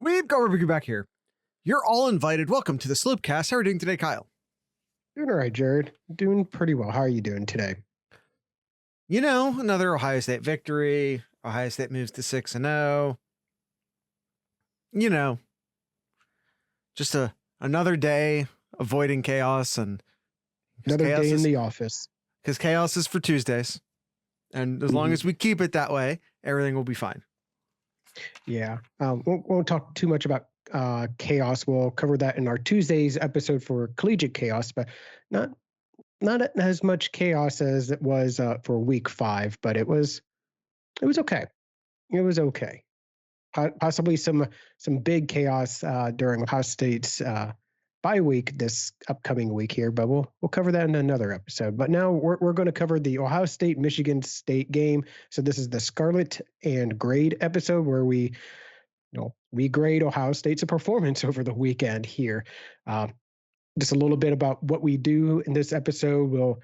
We've got Rebecca back here. You're all invited. Welcome to the Sloopcast. How are you doing today, Kyle? Doing all right, Jared. Doing pretty well. How are you doing today? You know, another Ohio State victory. Ohio State moves to 6-0. You know, just another day avoiding chaos and Another day in the office. Because chaos is for Tuesdays. And as long as we keep it that way, everything will be fine. Yeah. Won't talk too much about chaos. We'll cover that in our Tuesday's episode for collegiate chaos, but not as much chaos as it was for week 5, but it was okay. It was okay. Possibly some big chaos during Ohio State's bye week this upcoming week here, but we'll cover that in another episode. But now we're going to cover the Ohio State Michigan State game. So this is the Scarlet and Grade episode where we grade Ohio State's performance over the weekend here. Just a little bit about what we do in this episode. We'll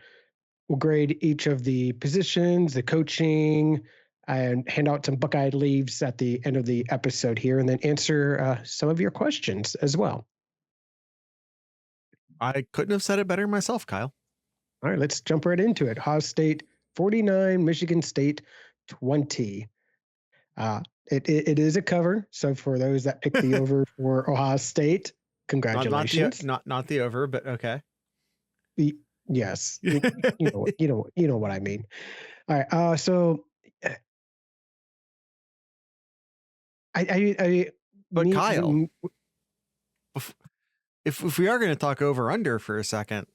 grade each of the positions, the coaching, and hand out some Buckeye leaves at the end of the episode here, and then answer some of your questions as well. I couldn't have said it better myself, Kyle. All right, let's jump right into it. Ohio State 49, Michigan State 20. It is a cover. So for those that picked the over for Ohio State, congratulations. Not the over, but okay. Yes, you know what I mean. All right. So But Kyle, if we are going to talk over under for a second,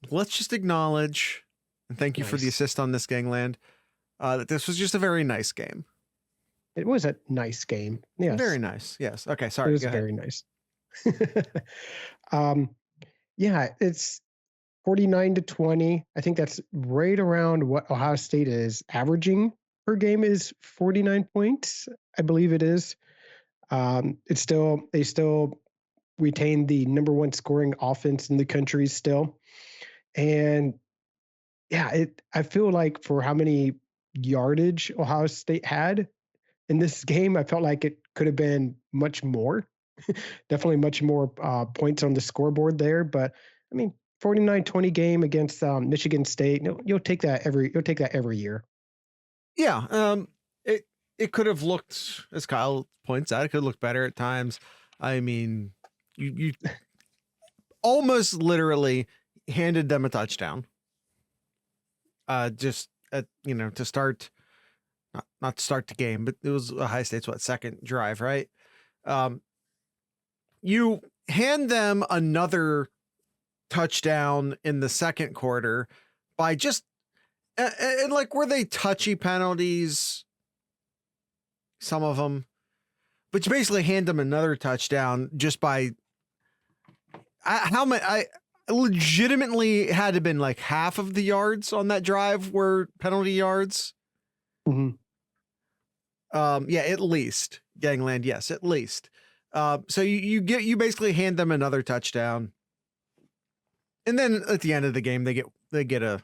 let's just acknowledge and thank you for the assist on this, Gangland. That this was just a very nice game. It was a nice game. Yes. Very nice. Yes. Okay. Sorry. It was very nice. Yeah, it's 49-20. I think that's right around what Ohio State is averaging per game is 49 points. I believe it is. They still retain the number one scoring offense in the country still. And yeah, I feel like for how many yardage Ohio State had in this game, I felt like it could have been much more. Definitely much more points on the scoreboard there. But I mean, 49-20 game against Michigan State. You'll take that every year. Yeah. It could have looked, as Kyle points out, it could look better at times. I mean, you almost literally handed them a touchdown. Just to start, not to start the game, but it was Ohio State's second drive, right? You hand them another touchdown in the second quarter by just and were they touchy penalties? Some of them, but you basically hand them another touchdown just by how many? I legitimately had to been like half of the yards on that drive were penalty yards. Mm-hmm. Yeah, at least Gangland. Yes, at least. So you basically hand them another touchdown, and then at the end of the game they get a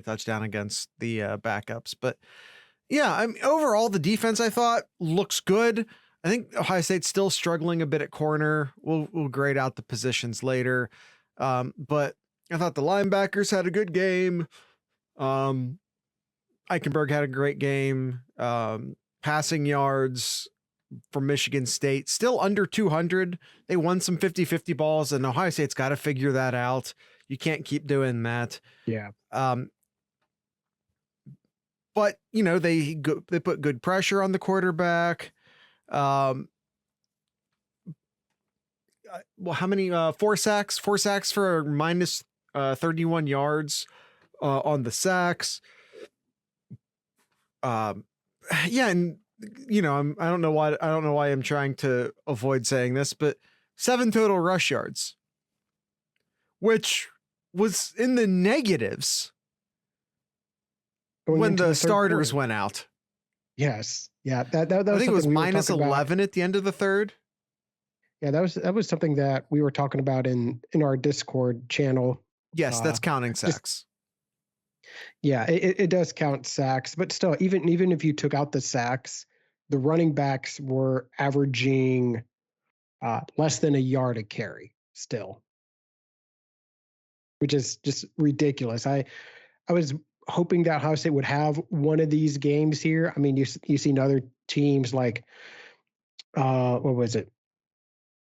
touchdown against the backups. But yeah, I mean, overall the defense I thought looks good. I think Ohio State's still struggling a bit at corner. We'll grade out the positions later, but I thought the linebackers had a good game. Eichenberg had a great game. Passing yards for Michigan State, still under 200. They won some 50-50 balls, and Ohio State's got to figure that out. You can't keep doing that. Yeah. But they put good pressure on the quarterback. Well, how many? 4 sacks. 4 sacks for minus 31 yards on the sacks. Yeah, and I don't know why I'm trying to avoid saying this, but 7 total rush yards, which was in the negatives when the starters went out. Yes. Yeah. That was I think it was minus 11 at the end of the third. Yeah, that was something that we were talking about in our Discord channel. Yes, that's counting sacks. Yeah, it does count sacks, but still, even if you took out the sacks, the running backs were averaging less than a yard a carry still, which is just ridiculous. I was hoping that Ohio State would have one of these games here. I mean, you seen other teams like what was it?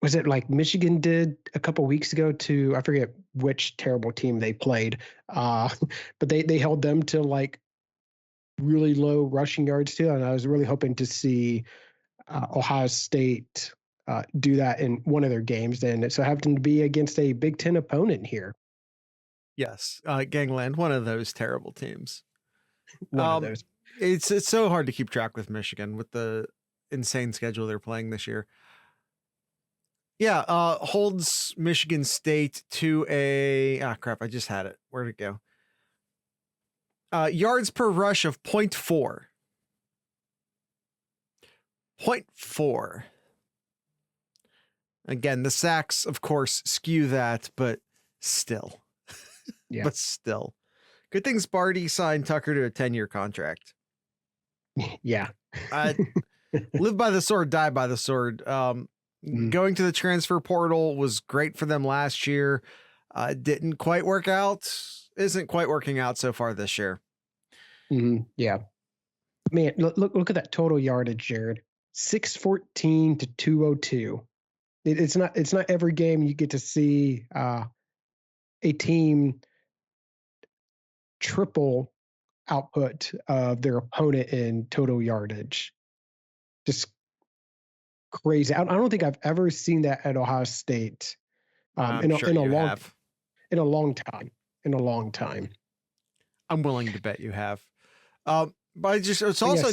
Was it like Michigan did a couple weeks ago to, I forget which terrible team they played, but they held them to like really low rushing yards too. And I was really hoping to see Ohio State do that in one of their games. And it so happened to be against a Big Ten opponent here. Yes, Gangland, one of those terrible teams. One of those. It's so hard to keep track with Michigan with the insane schedule they're playing this year. Yeah, holds Michigan State to a crap. I just had it. Where'd it go? Yards per rush of 0.4. 0.4. Again, the sacks, of course, skew that, but still. Yeah. But still. Good thing Sparty signed Tucker to a 10-year contract. Yeah. Live by the sword, die by the sword. Going to the transfer portal was great for them last year. Didn't quite work out. Isn't quite working out so far this year. Yeah. Man, look at that total yardage, Jared. 614 to 202. It's not every game you get to see a team triple output of their opponent in total yardage. Just crazy. I don't think I've ever seen that at Ohio State in a long time. I'm willing to bet you have. But it's also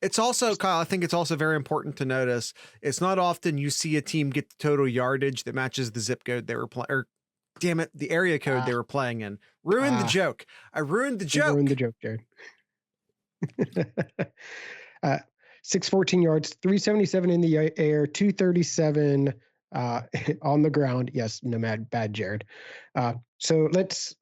it's also, Kyle, I think it's also very important to notice it's not often you see a team get the total yardage that matches the zip code they were playing, or damn it, the area code they were playing in. Ruined the joke. I ruined the joke. Ruined the joke, Jared. 614 yards, 377 in the air, 237 on the ground. Yes, no bad, Jared. So let's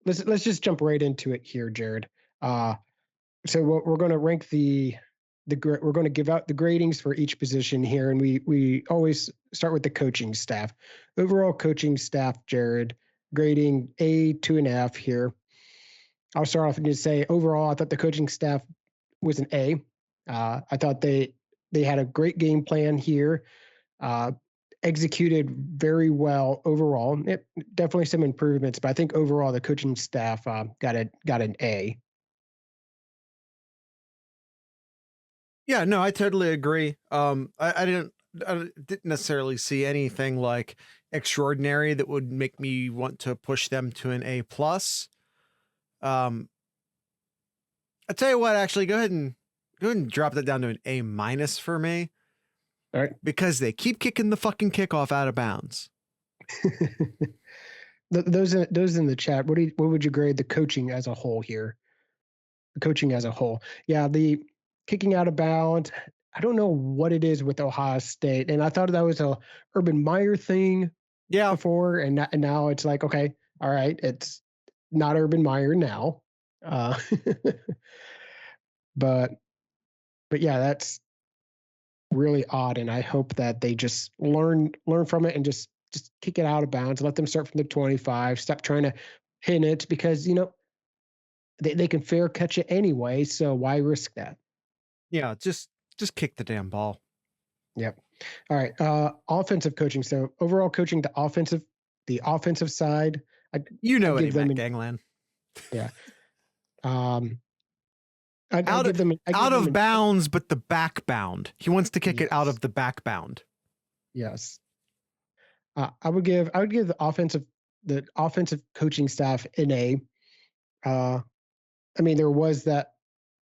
just jump right into it here, Jared. So we're going to rank we're going to give out the gradings for each position here, and we always start with the coaching staff. Overall coaching staff, Jared, grading A to an F here. I'll start off and just say overall, I thought the coaching staff was an A. I thought they had a great game plan here, executed very well overall. Definitely some improvements, but I think overall the coaching staff got an A. Yeah, no, I totally agree. I didn't necessarily see anything like extraordinary that would make me want to push them to an A plus. I'll tell you what, actually, go ahead and drop that down to an A minus for me. All right. Because they keep kicking the fucking kickoff out of bounds. Those in the chat, what would you grade the coaching as a whole here? The coaching as a whole. Yeah, the kicking out of bounds. I don't know what it is with Ohio State, and I thought that was a Urban Meyer thing. Yeah. Before, and now it's like, okay, all right, it's not Urban Meyer now. But yeah, that's really odd, and I hope that they just learn from it and just kick it out of bounds. Let them start from the 25. Stop trying to pin it because they can fair catch it anyway. So why risk that? Yeah, just kick the damn ball. Yep. All right. Offensive coaching. So overall coaching, the offensive side. What he meant, Gangland. Yeah. Out of bounds, but the back bound. He wants to kick it out of the back bound. Yes. I would give the offensive coaching staff an A. I mean, there was that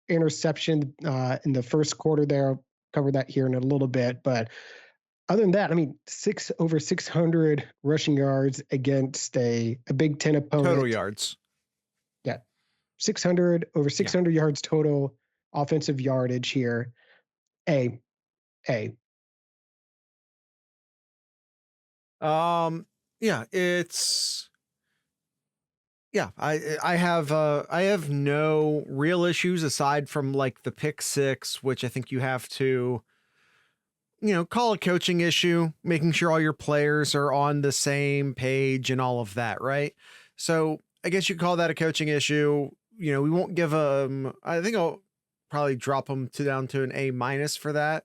interception in the first quarter there. I'll cover that here in a little bit, but other than that, I mean, over 600 rushing yards against a Big Ten opponent. Total yards. Yeah. 600 yards total offensive yardage here. A. Yeah, it's Yeah, I have no real issues aside from like the pick six, which I think you have to, call a coaching issue, making sure all your players are on the same page and all of that, right? So I guess you call that a coaching issue. We won't give them. I think I'll probably drop them down to an A minus for that.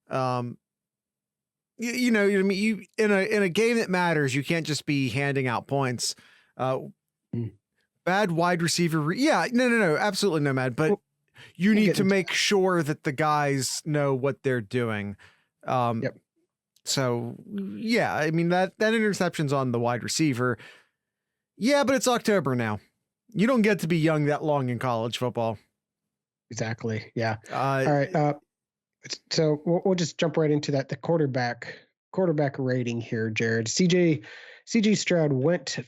I mean, you in a game that matters, you can't just be handing out points. Bad wide receiver. Yeah, no, absolutely no, Mad. But you need to make sure that the guys know what they're doing. Yep. So yeah, I mean that interception's on the wide receiver. Yeah, but it's October now. You don't get to be young that long in college football. Exactly. Yeah. All right. So we'll just jump right into that. The quarterback rating here, Jared. CJ Stroud went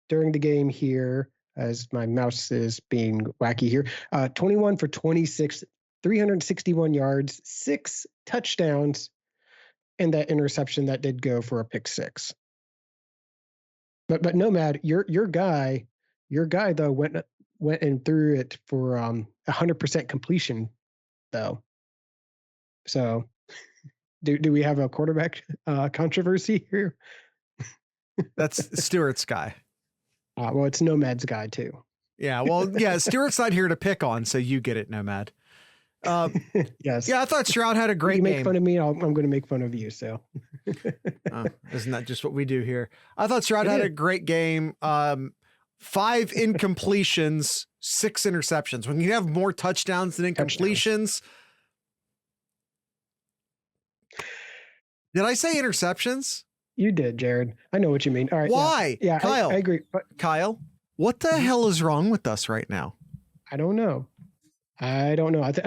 during the game here, as my mouse is being wacky here. 21 for 26, 361 yards, 6 touchdowns, and that interception that did go for a pick six. But Nomad, your guy though went and threw it for 100% completion though. So do we have a quarterback controversy here? That's Stewart's guy. Well, it's Nomad's guy too. Yeah, well, yeah, Stewart's not here to pick on, so you get it, Nomad. Yes. Yeah, I thought Stroud had a great game. You make fun of me, I'm going to make fun of you. So, isn't that just what we do here? I thought Stroud had a great game. 5 incompletions, 6 interceptions. When you have more touchdowns than incompletions. Did I say interceptions? You did, Jared. I know what you mean. All right. Why? Yeah, Kyle. I agree. But Kyle, what the hell is wrong with us right now? I don't know. I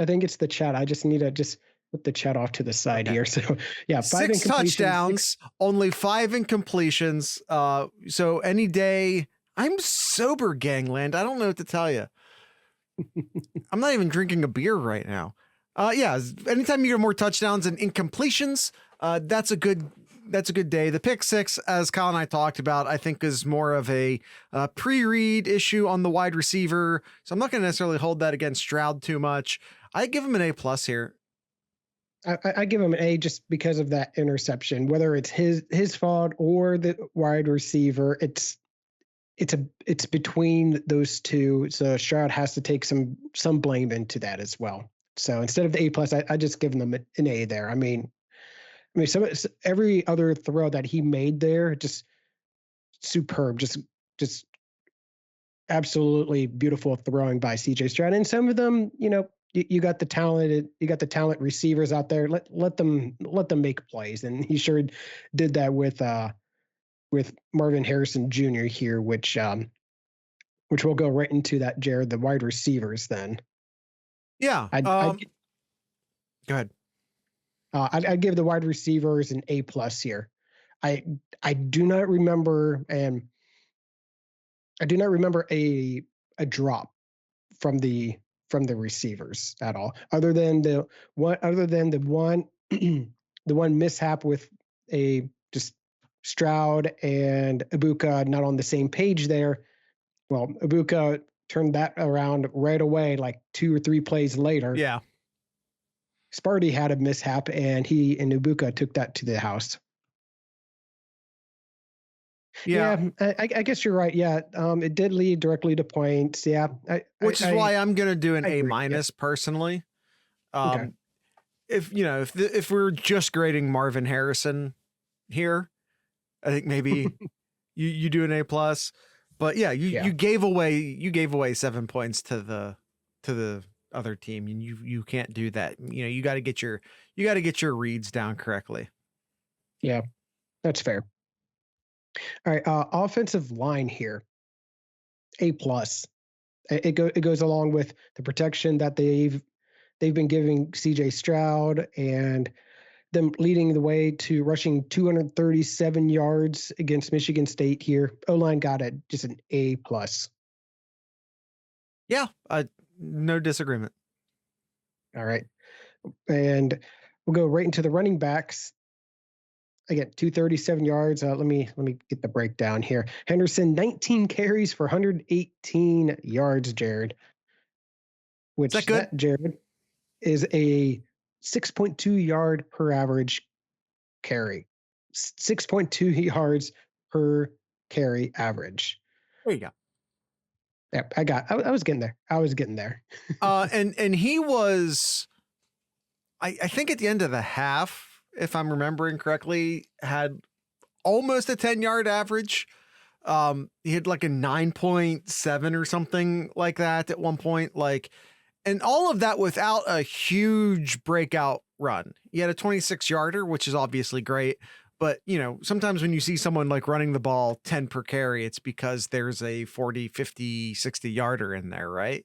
think it's the chat. I just need to put the chat off to the side here. So yeah, 5 touchdowns, only 5 incompletions. So any day, I'm sober, gangland. I don't know what to tell you. I'm not even drinking a beer right now. Yeah, anytime you get more touchdowns and incompletions, that's a good day. The pick six, as Kyle and I talked about, I think is more of a pre-read issue on the wide receiver. So I'm not going to necessarily hold that against Stroud too much. I give him an A plus here. I give him an A just because of that interception, whether it's his fault or the wide receiver. It's between those two. So Stroud has to take some blame into that as well. So instead of the A plus, I just give them an A there. I mean, every other throw that he made there, just superb, just absolutely beautiful throwing by CJ Stroud. And some of them, you got the talent receivers out there. Let them make plays, and he sure did that with Marvin Harrison Jr. here, which we'll go right into that, Jared, the wide receivers then. Yeah. Go ahead. I'd give the wide receivers an A plus here. I do not remember, and I do not remember a drop from the receivers at all, other than the one the one mishap with a just Stroud and Ibuka not on the same page there. Well, Ibuka turned that around right away, like 2 or 3 plays later. Yeah. Sparty had a mishap, and he and Ibuka took that to the house. Yeah, I guess you're right. Yeah, it did lead directly to points. Yeah, which is why I'm gonna do an A minus personally. Okay. If we're just grading Marvin Harrison here, I think maybe you do an A plus. But yeah, you gave away 7 points to the other team, and you can't do that. You got to get your reads down correctly. Yeah, that's fair. All right, offensive line here, A plus. It goes along with the protection that they've been giving CJ Stroud, and them leading the way to rushing 237 yards against Michigan State here. O-line got just an A plus. Yeah, no disagreement. All right. And we'll go right into the running backs. again, 237 yards. Let me get the breakdown here. Henderson, 19 carries for 118 yards, Jared. Is that good? Jared, is a 6.2 yard per average carry. 6.2 yards per carry average. There you go. Yep, I was getting there. And he was, I think at the end of the half, if I'm remembering correctly, had almost a 10-yard average. He had like a 9.7 or something like that at one point, and all of that without a huge breakout run. He had a 26-yarder, which is obviously great. But, sometimes when you see someone like running the ball 10 per carry, it's because there's a 40, 50, 60 yarder in there, right?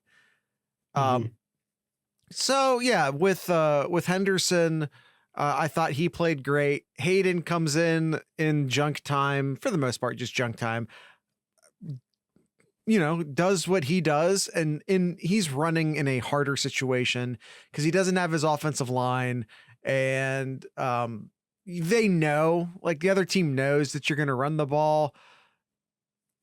Mm-hmm. So yeah, with Henderson, I thought he played great. Hayden comes in junk time, for the most part, just junk time, does what he does. And he's running in a harder situation because he doesn't have his offensive line, and, they know, like the other team knows that you're going to run the ball.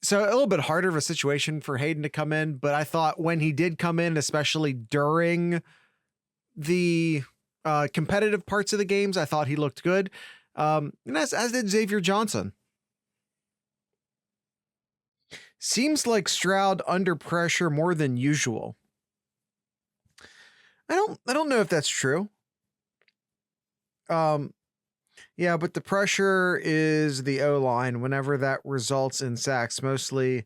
So a little bit harder of a situation for Hayden to come in. But I thought when he did come in, especially during the competitive parts of the games, I thought he looked good. And as did Xavier Johnson. Seems like Stroud under pressure more than usual. I don't know if that's true. Yeah, but the pressure is the O-line. Whenever that results in sacks, mostly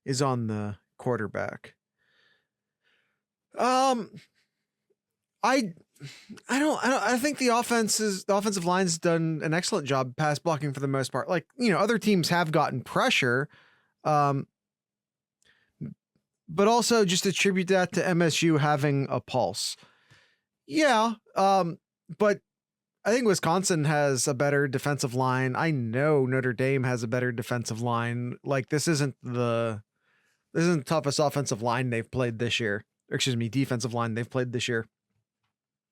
is on the quarterback. I think the offensive line's done an excellent job pass blocking for the most part. Like, other teams have gotten pressure. But also just attribute that to MSU having a pulse. Yeah. But I think Wisconsin has a better defensive line. I know Notre Dame has a better defensive line. Like, this isn't the toughest offensive line they've played this year. Or, excuse me, defensive line they've played this year.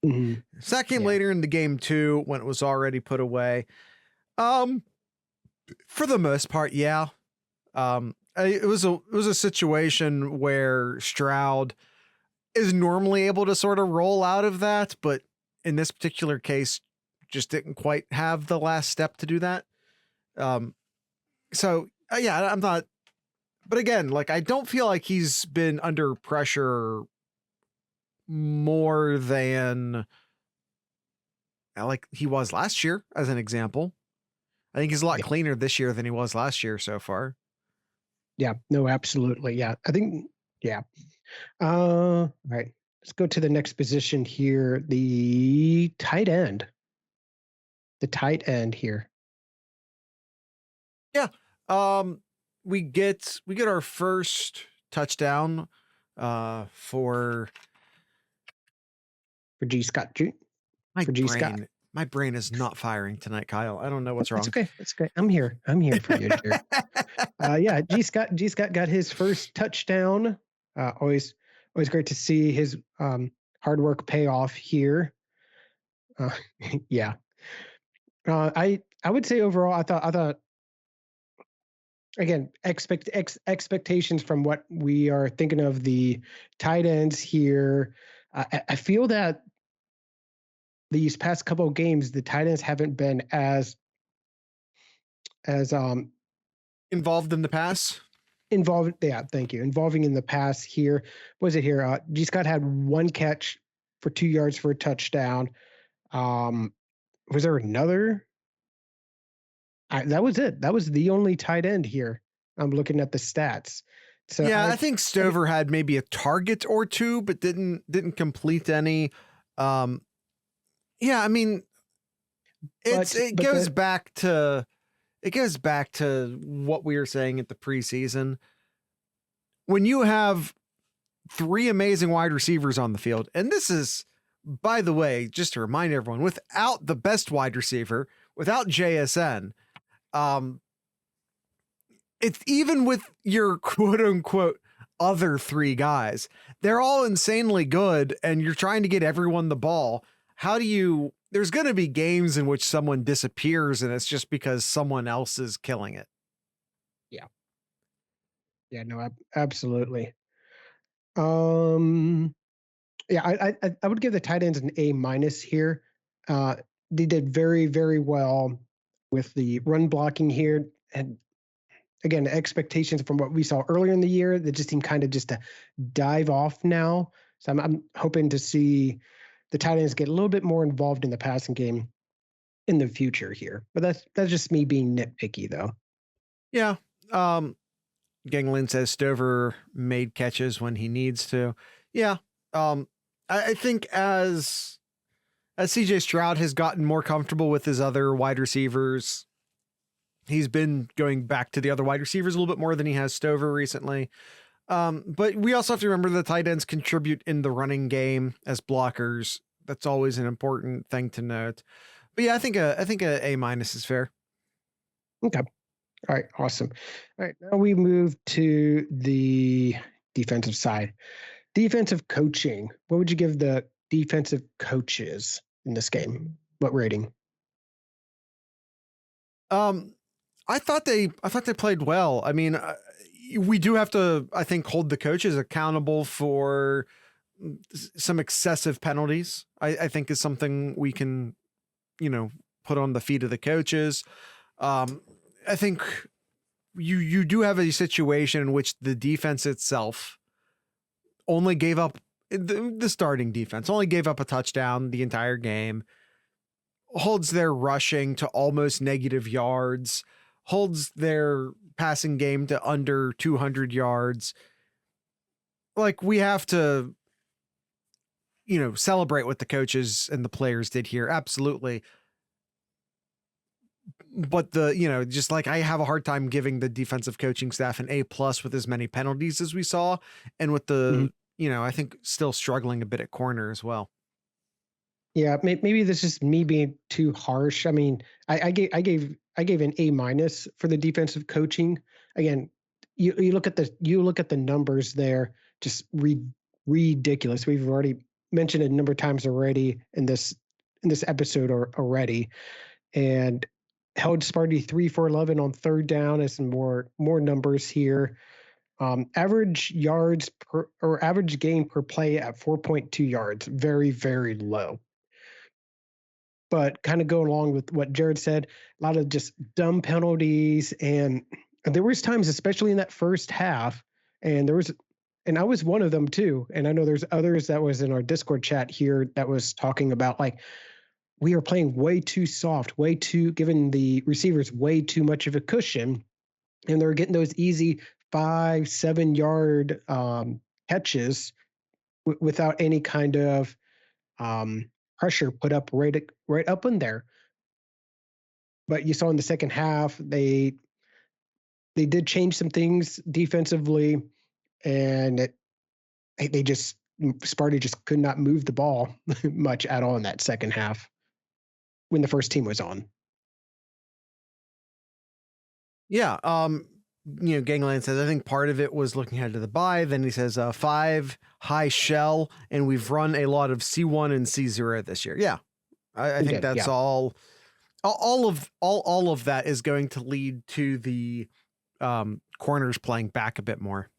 Mm-hmm. That came later in the game too, when it was already put away. For the most part, yeah. It was a situation where Stroud is normally able to sort of roll out of that, but in this particular case, just didn't quite have the last step to do that. So yeah, I'm not, but again, like, I don't feel like he's been under pressure more than like he was last year, as an example. I think he's a lot cleaner this year than he was last year so far. Yeah, no, absolutely. Yeah, I think, yeah. All right, let's go to the next position here. The tight end here. Yeah. We get our first touchdown for G. Scott. My brain is not firing tonight, Kyle. I don't know what's wrong. That's okay. I'm here for you, Jared. Yeah, G. Scott got his first touchdown. Always great to see his hard work pay off here. Yeah. I would say overall, I thought again, expectations from what we are thinking of the tight ends here. I feel that these past couple of games, the tight ends haven't been as involved in the pass. Thank you. Involving in the pass here. What was it here? G. Scott had one catch for 2 yards for a touchdown. Was there another? That was it. That was the only tight end here. I'm looking at the stats. So yeah, I think Stover had maybe a target or two, but didn't complete any. Yeah, I mean, it goes back to what we were saying at the preseason. When you have 3 amazing wide receivers on the field, and this is, by the way, just to remind everyone, without the best wide receiver, without JSN, it's even with your quote unquote other 3 guys, they're all insanely good, and you're trying to get everyone the ball. How do you there's going to be games in which someone disappears and it's just because someone else is killing it. Yeah, no, absolutely. Um, yeah, I would give the tight ends an A minus here. Uh, they did very, very well with the run blocking here. And again, expectations from what we saw earlier in the year, that just seem kind of just to dive off now. So I'm hoping to see the tight ends get a little bit more involved in the passing game in the future here. But that's just me being nitpicky, though. Yeah. Ganglin says Stover made catches when he needs to. Yeah. I think as CJ Stroud has gotten more comfortable with his other wide receivers, he's been going back to the other wide receivers a little bit more than he has Stover recently. But we also have to remember the tight ends contribute in the running game as blockers. That's always an important thing to note. But yeah, I think a A minus is fair. Okay. All right. Awesome. All right. Now we move to the defensive side. Defensive coaching. What would you give the defensive coaches in this game? What rating? I thought they played well. I mean, we do have to, I think, hold the coaches accountable for some excessive penalties. I think is something we can, put on the feet of the coaches. I think you do have a situation in which the defense itself only gave up, the starting defense only gave up a touchdown the entire game, holds their rushing to almost negative yards, holds their passing game to under 200 yards. Like, we have to, celebrate what the coaches and the players did here. Absolutely. But just like, I have a hard time giving the defensive coaching staff an A+ with as many penalties as we saw. And with the, I think still struggling a bit at corner as well. Yeah, maybe this is me being too harsh. I mean, I gave an A- for the defensive coaching. Again, you look at the numbers there, just ridiculous. We've already mentioned it a number of times already in this episode already, and held Sparty 3 for 11 on third down. As some more numbers here. Average yards per, or average gain per play at 4.2 yards, very, very low. But kind of go along with what Jared said, a lot of just dumb penalties. And there was times, especially in that first half, and I was one of them too. And I know there's others that was in our Discord chat here that was talking about, like, we are playing way too soft, giving the receivers way too much of a cushion. And they're getting those easy 5-7 yard catches without any kind of pressure put up right up in there. But you saw in the second half, they did change some things defensively, and Sparty just could not move the ball much at all in that second half when the first team was on. Yeah. Gangland says, I think part of it was looking ahead to the bye. Then he says, 5 high shell, and we've run a lot of C1 and C0 this year. Yeah. I think that's all of that is going to lead to the corners playing back a bit more.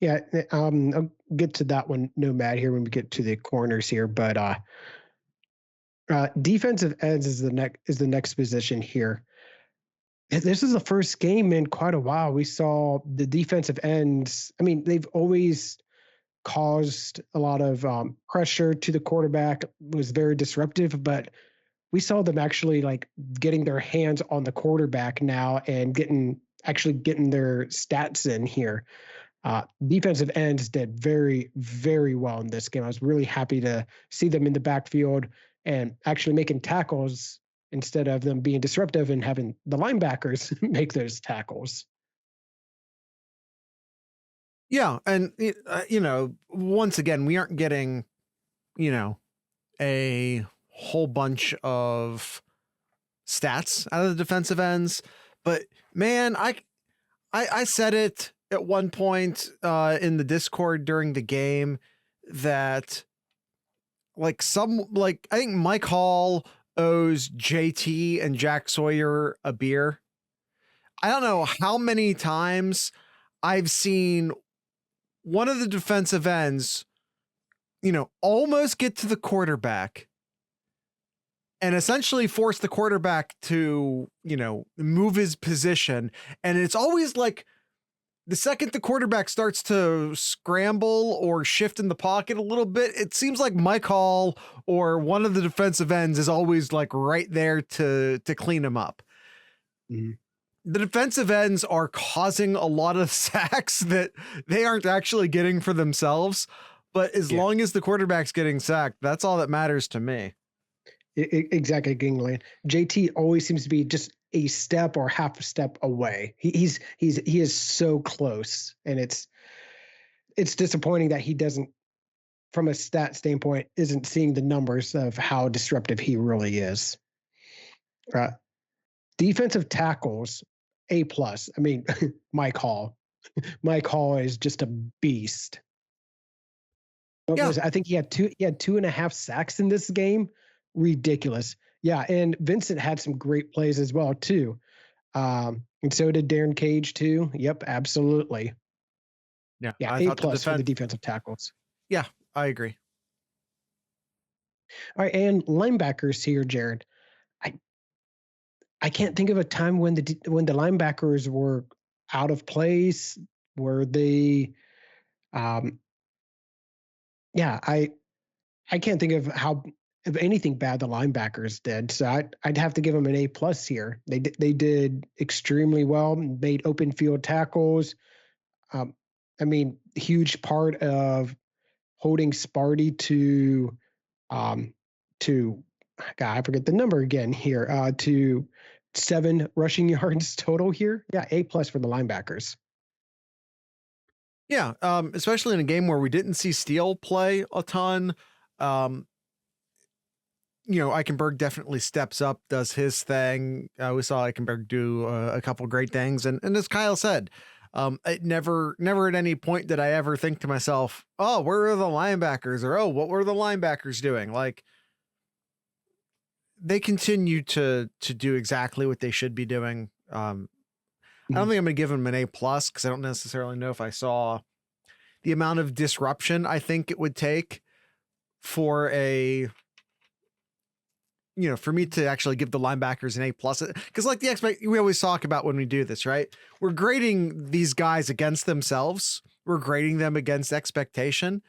Yeah, I'll get to that one, Nomad, here when we get to the corners here. But defensive ends is the next position here. This is the first game in quite a while we saw the defensive ends. I mean, they've always caused a lot of pressure to the quarterback, was very disruptive, but we saw them actually like getting their hands on the quarterback now and getting their stats in here. Defensive ends did very, very well in this game. I was really happy to see them in the backfield and actually making tackles instead of them being disruptive and having the linebackers make those tackles. Yeah. And, once again, we aren't getting, a whole bunch of stats out of the defensive ends. But, man, I said it at one point in the Discord during the game that I think Mike Hall owes JT and Jack Sawyer a beer. I don't know how many times I've seen one of the defensive ends, almost get to the quarterback and essentially force the quarterback to, move his position. And it's always like the second the quarterback starts to scramble or shift in the pocket a little bit, it seems like Mike Hall or one of the defensive ends is always like right there to clean him up. Mm-hmm. The defensive ends are causing a lot of sacks that they aren't actually getting for themselves. But as long as the quarterback's getting sacked, that's all that matters to me. Exactly, Gingland. JT always seems to be just a step or half a step away. He is so close, and it's disappointing that he doesn't, from a stat standpoint, isn't seeing the numbers of how disruptive he really is. Defensive tackles, A+. I mean, Mike Hall. Mike Hall is just a beast. I think he had 2.5 sacks in this game. Ridiculous. Yeah, and Vincent had some great plays as well too. And so did Darren Cage too. Yep, absolutely. Yeah, A+ for the defensive tackles. Yeah, I agree. All right, and linebackers here, Jared. I can't think of a time when the linebackers were out of place. Were they? I can't think of anything bad the linebackers did. So I'd have to give them an A+ here. They did extremely well, made open field tackles. I mean, huge part of holding Sparty to God, I forget the number again here, to 7 rushing yards total here. Yeah, A+ for the linebackers. Yeah, especially in a game where we didn't see Steele play a ton. Eichenberg definitely steps up, does his thing. We saw Eichenberg do a couple great things. And as Kyle said, it never at any point did I ever think to myself, oh, where are the linebackers? Or, oh, what were the linebackers doing? Like, they continue to do exactly what they should be doing. I don't think I'm going to give them an A+ because I don't necessarily know if I saw the amount of disruption I think it would take for for me to actually give the linebackers an A+. Because like we always talk about when we do this, right? We're grading these guys against themselves. We're grading them against expectation.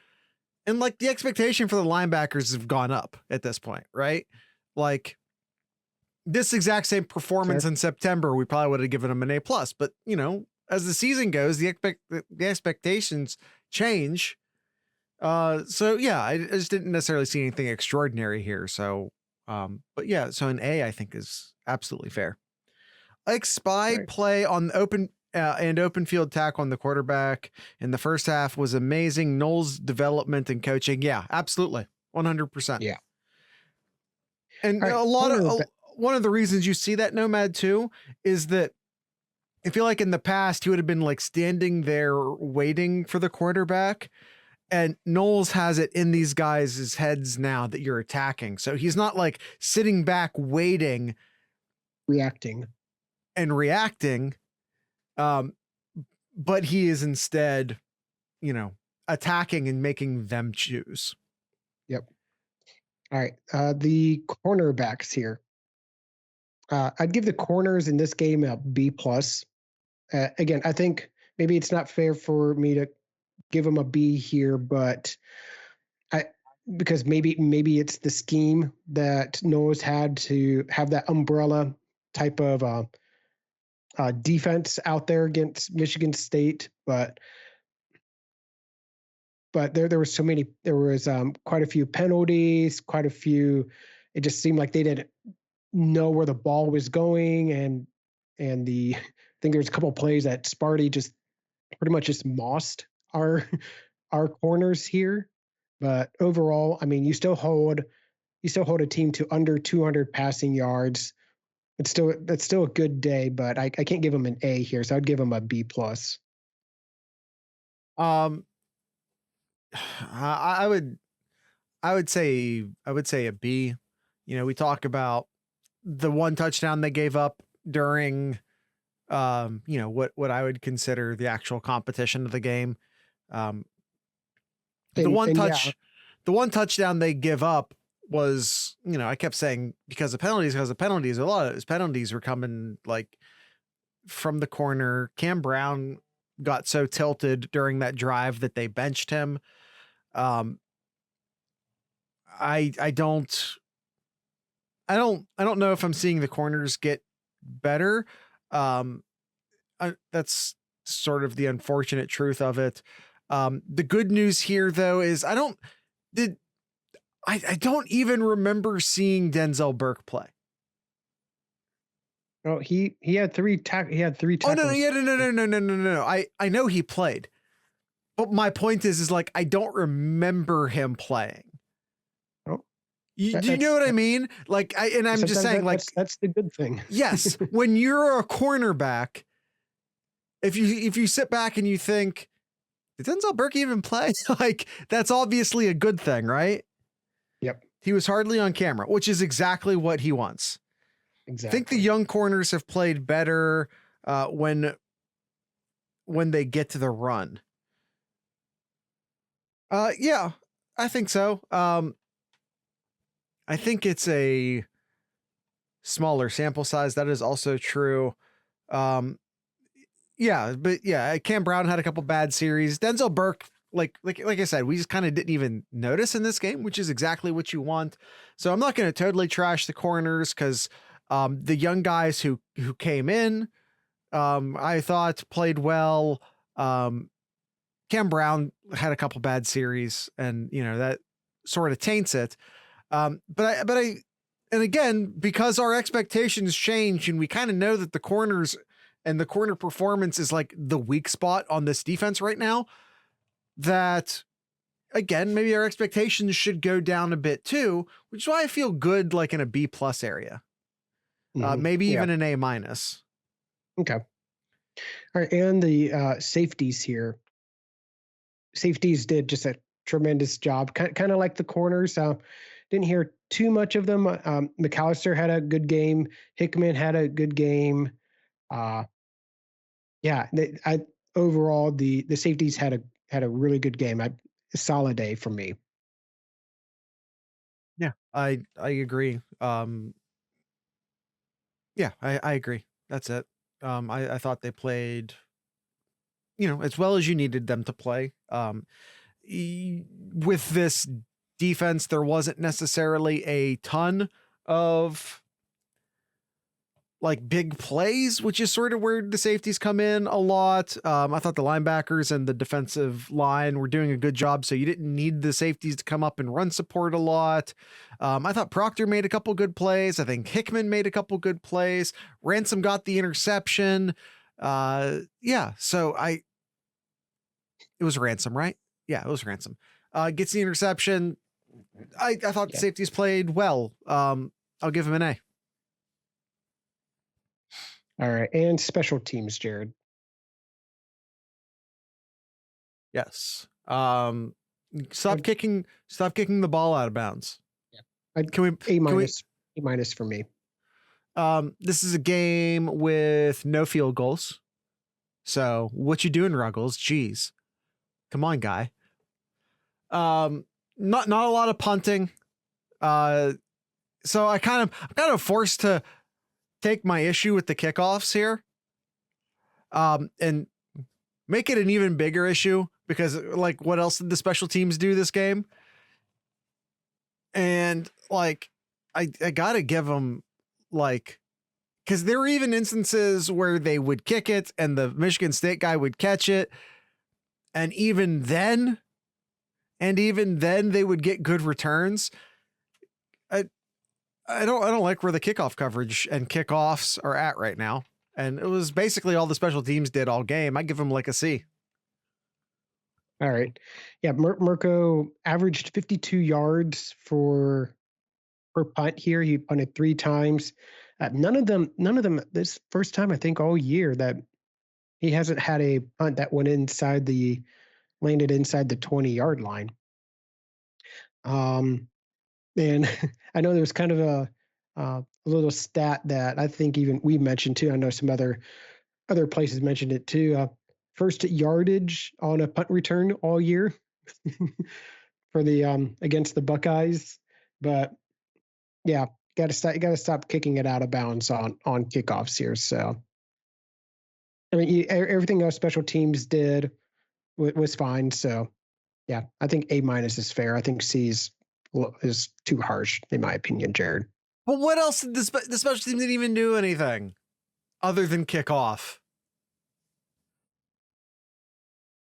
And like the expectation for the linebackers have gone up at this point, right? Like this exact same performance in September, we probably would have given them an A+. But as the season goes, the expectations change. So yeah, I just didn't necessarily see anything extraordinary here. So, but yeah, so an A I think is absolutely fair. Like spy play on the open field tackle on the quarterback in the first half was amazing. Knowles' development and coaching, yeah, absolutely, 100%. Yeah, and one of the reasons you see that Nomad too is that I feel like in the past he would have been like standing there waiting for the quarterback. And Knowles has it in these guys' heads now that you're attacking. So he's not like sitting back waiting, reacting. But he is instead, attacking and making them choose. Yep. All right. The cornerbacks here. I'd give the corners in this game a B+. Again, I think maybe it's not fair for me to give them a B here, but because maybe it's the scheme that Noah's had to have that umbrella type of defense out there against Michigan State, but there was quite a few penalties, quite a few. It just seemed like they didn't know where the ball was going, and I think there's a couple of plays that Sparty just pretty much just mossed our corners here. But overall, I mean, you still hold a team to under 200 passing yards. That's still a good day, but I can't give them an A here, so I'd give them a B+. I I would say a B. You know, we talk about the one touchdown they gave up during you know, what I would consider the actual competition of the game. Um the one And yeah, touch the one touchdown they give up was, you know, I kept saying because of penalties, a lot of those penalties were coming like from the corner. Cam Brown got so tilted during that drive that they benched him. Um I don't know if I'm seeing the corners get better. Um that's sort of the unfortunate truth of it. The good news here though is I don't even remember seeing Denzel Burke play. oh, he had he had three Oh no, tackles. yeah, no. I know he played. But my point is like I don't remember him playing. Oh, Do you know what I mean? Like I'm just saying like that's the good thing. yes, when you're a cornerback, if you sit back and you think, did Denzel Burke even play? Like that's obviously a good thing, right? Yep. He was hardly on camera, which is exactly what he wants. Exactly. I think the young corners have played better when they get to the run. Yeah, I think so. I think it's a smaller sample size. That is also true. Yeah, but yeah, Cam Brown had a couple bad series. Denzel Burke, like I said, we just kind of didn't even notice in this game, which is exactly what you want. So I'm not going to totally trash the corners because the young guys who came in, I thought played well. Cam Brown had a couple bad series, and you know that sort of taints it. But I, and again, because our expectations change, and we kind of know that the corners and the corner performance is like the weak spot on this defense right now, that again, maybe our expectations should go down a bit too, which is why I feel good, like in a B+ area, maybe even an A-. Okay. All right, and the safeties here. Safeties did just a tremendous job, kind of like the corners. Didn't hear too much of them. McAllister had a good game. Hickman had a good game. Yeah, overall the safeties had a really good game. A solid day for me. Yeah, I agree. Yeah, I agree. That's it. I thought they played, you know, as well as you needed them to play. With this defense, there wasn't necessarily a ton of like big plays, which is sort of where the safeties come in a lot. I thought the linebackers and the defensive line were doing a good job, so you didn't need the safeties to come up and run support a lot. I thought Proctor made a couple good plays. I think Hickman made a couple good plays. Ransom got the interception. Yeah, so it was Ransom, right? Yeah, it was Ransom. Gets the interception. I thought the safeties played well. I'll give him an A. All right, and special teams, Jared. Yes. Stop kicking the ball out of bounds. Yeah. Can we A- for me. This is a game with no field goals. So what you doing, Ruggles? Jeez. Come on, guy. Not a lot of punting. So I'm kind of forced to take my issue with the kickoffs here. And make it an even bigger issue because like what else did the special teams do this game? And like I gotta give them like, because there were even instances where they would kick it and the Michigan State guy would catch it, and even then they would get good returns. I don't like where the kickoff coverage and kickoffs are at right now. And it was basically all the special teams did all game. I give them like a C. All right. Yeah, Mirko averaged 52 yards per punt here. He punted 3 times. None of them, this first time I think all year that he hasn't had a punt that went landed inside the 20-yard line. And I know there was kind of a little stat that I think even we mentioned too. I know some other places mentioned it too. First yardage on a punt return all year for the against the Buckeyes. But yeah, got to stop kicking it out of bounds on kickoffs here. So I mean, everything else special teams did was fine. So yeah, I think A- is fair. I think C is too harsh in my opinion, Jared. But what else did the special team didn't even do anything other than kick off?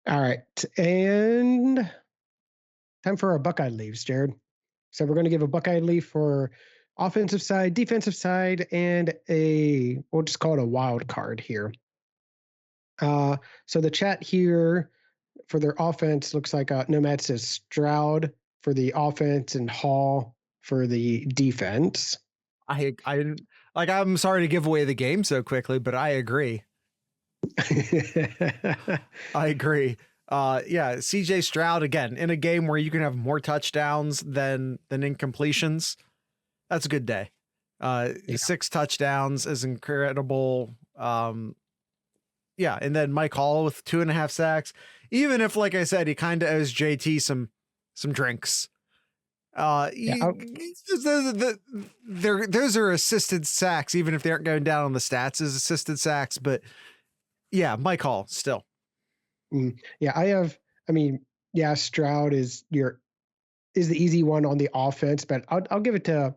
All right, and time for our Buckeye leaves, Jared. So we're going to give a Buckeye leaf for offensive side, defensive side, and we'll just call it a wild card here. So the chat here for their offense looks like Nomad says Stroud for the offense and Hall for the defense. I like, I'm sorry to give away the game so quickly, but I agree. I agree. Yeah, CJ Stroud again in a game where you can have more touchdowns than incompletions. That's a good day. 6 touchdowns is incredible. Yeah, and then Mike Hall with 2.5 sacks. Even if, like I said, he kind of owes JT some drinks. Those are assisted sacks, even if they aren't going down on the stats as assisted sacks. But yeah, Mike Hall still. Yeah, I mean, Stroud is the easy one on the offense, but I'll give it to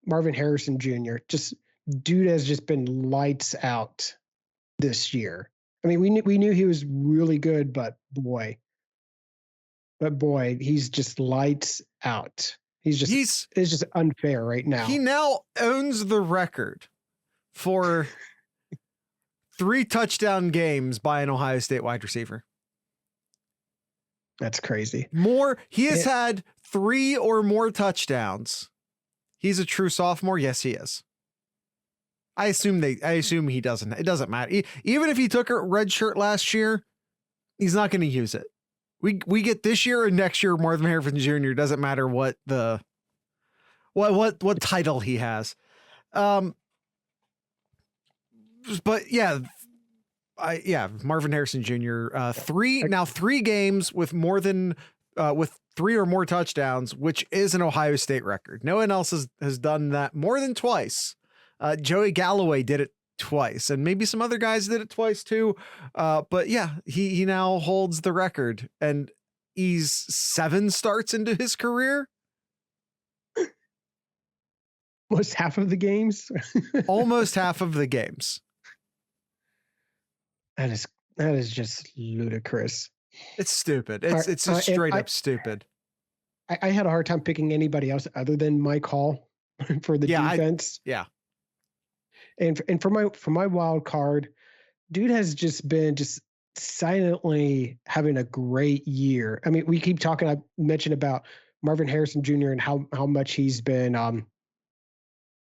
Marvin Harrison Jr. Just dude has just been lights out this year. I mean, we knew he was really good, but boy, he's just lights out. It's just unfair right now. He now owns the record for 3 touchdown games by an Ohio State wide receiver. That's crazy. He has had 3 or more touchdowns. He's a true sophomore. Yes, he is. I assume he doesn't. It doesn't matter. Even if he took a red shirt last year, he's not going to use it. We get this year or next year Marvin Harrison Jr. Doesn't matter what what title he has. But yeah, Marvin Harrison Jr. 3 games with more than with 3 or more touchdowns, which is an Ohio State record. No one else has done that more than twice. Joey Galloway did it twice, and maybe some other guys did it twice too. But yeah, he now holds the record, and he's 7 starts into his career. Almost half of the games. Almost half of the games. That is just ludicrous. It's stupid. It's just straight up stupid. I had a hard time picking anybody else other than Mike Hall for the defense. And for my wild card, dude has just been silently having a great year. I mean, we keep I mentioned about Marvin Harrison Jr. and how much he's been